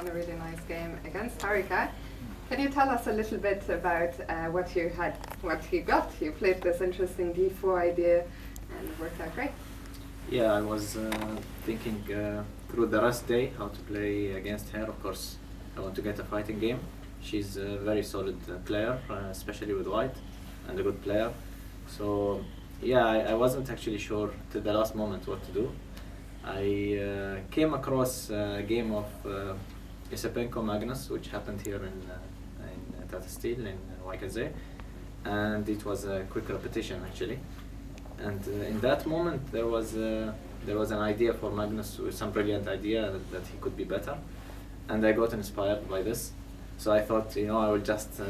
On a really nice game against Harika. Can you tell us a little bit about what you got? You played this interesting D4 idea and it worked out great. Yeah, I was thinking through the rest day how to play against her. Of course, I want to get a fighting game. She's a very solid player, especially with white, and a good player. So yeah, I wasn't actually sure to the last moment what to do. I came across a game of Isapenko Magnus, which happened here in Tata Steel in YKZ, and it was a quick repetition actually. And in that moment, there was an idea for Magnus, some brilliant idea that he could be better, and I got inspired by this. So I thought, I will just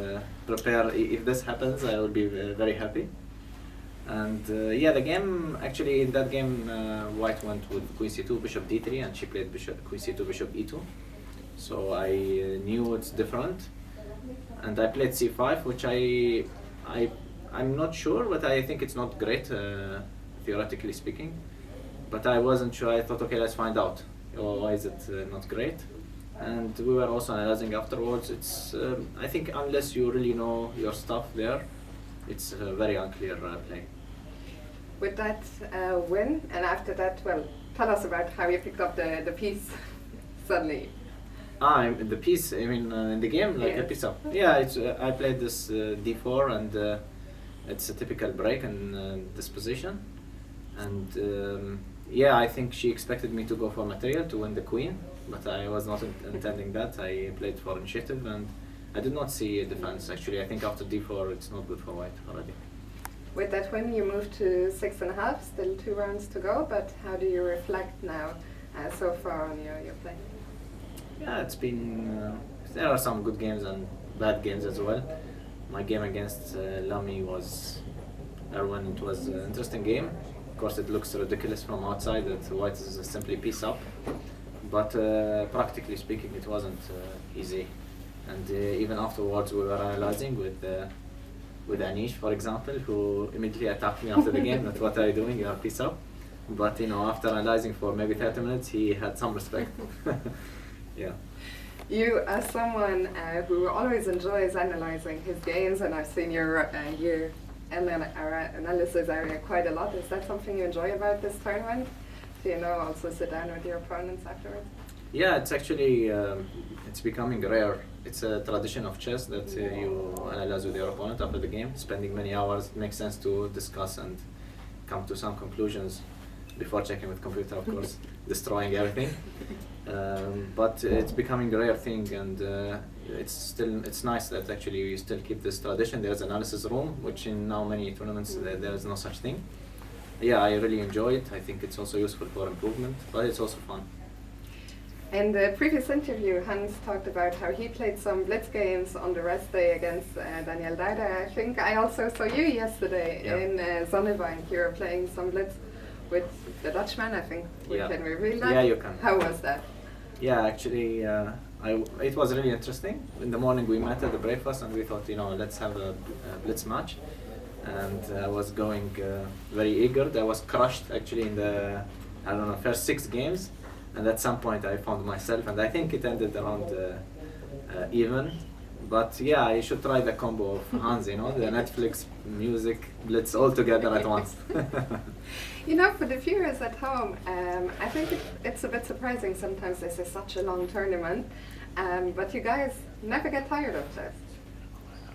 prepare. If this happens, I will be very happy. And yeah, the game actually in that game, White went with Queen C2, Bishop D3, and she played Queen C2, Bishop E2. So I knew it's different, and I played C5, which I'm not sure, but I think it's not great, theoretically speaking. But I wasn't sure. I thought, okay, let's find out. Why is it not great? And we were also analyzing afterwards. It's I think unless you really know your stuff there, it's a very unclear play. With that win, and after that, well, tell us about how you picked up the piece suddenly. The piece, I mean, in the game, like a piece up. Yeah, it's I played this d4, and it's a typical break in this position. And yeah, I think she expected me to go for material to win the queen, but I was not intending that. I played for initiative, and I did not see a defense. Actually, I think after d4, it's not good for white already. With that win, you moved to 6.5. Still 2 rounds to go, but how do you reflect now so far on your play? Yeah, it's been. There are some good games and bad games as well. My game against Lamy was Erwin. It was an interesting game. Of course, it looks ridiculous from outside that white is simply piece up, but practically speaking, it wasn't easy. And even afterwards, we were analyzing with Anish, for example, who immediately attacked me after the game. That what are you doing? You are piece up. But after analyzing for maybe 30 minutes, he had some respect. Yeah. You, as someone who always enjoys analyzing his games, and I've seen your analysis area quite a lot, is that something you enjoy about this tournament? Do also sit down with your opponents afterwards? Yeah, it's actually it's becoming rare. It's a tradition of chess that you analyze with your opponent after the game, spending many hours. It makes sense to discuss and come to some conclusions before checking with computer, of course, destroying everything. But it's becoming a rare thing, and it's nice that actually we still keep this tradition. There's analysis room, which in now many tournaments there is no such thing. Yeah, I really enjoy it. I think it's also useful for improvement, but it's also fun. In the previous interview, Hans talked about how he played some blitz games on the rest day against Daniel Dada. I think I also saw you yesterday in Zonnebank. You were playing some blitz with the Dutchman, I think. Can we reveal that? Yeah, you can. How was that? Yeah, actually, it was really interesting. In the morning we met at the breakfast and we thought, let's have a blitz match. And I was going very eager. I was crushed actually in the, first 6 games. And at some point I found myself, and I think it ended around even. But yeah, I should try the combo of Hans, the Netflix, music, blitz all together at once. For the viewers at home, I think it's a bit surprising sometimes this is such a long tournament, but you guys never get tired of chess.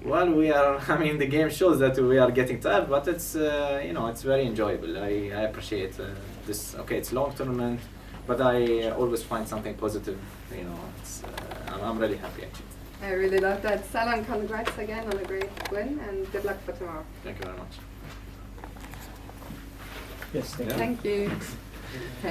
Well, the game shows that we are getting tired, but it's, it's very enjoyable. I appreciate this. Okay, it's a long tournament, but I always find something positive, I'm really happy actually. I really love that. Salem, congrats again on a great win, and good luck for tomorrow. Thank you very much. Yes, Thank you.